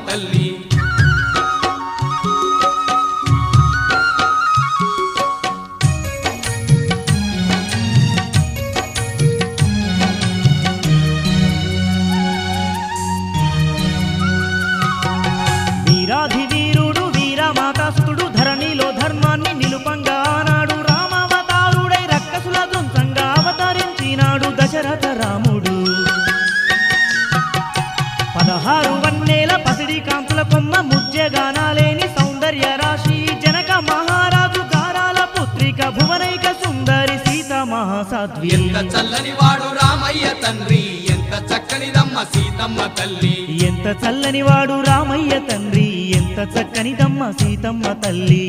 తల్లి వీరాధి వీరుడు వీరమాతాస్తుడు ధరణిలో ధర్మాన్ని నిలుపంగా ఆనాడు రామావతారుడై రక్కసుల ధ్వంసంగా అవతరించినాడు దశరథ రాముడు 16 వన్నేల పసిడి కాంతుల కొమ్మ ముజ్జగానాలేని సౌందర్య రాశి జనక మహారాజు గారాల పుత్రిక భువనైక సుందరి సీత మహాసాధ్వి ఎంత చల్లని వాడు రామయ్య తండ్రి ఎంత చక్కనిదమ్మ సీతమ్మ తల్లి ఎంత చల్లని వాడు రామయ్య తండ్రి ఎంత చక్కనిదమ్మ సీతమ్మ తల్లి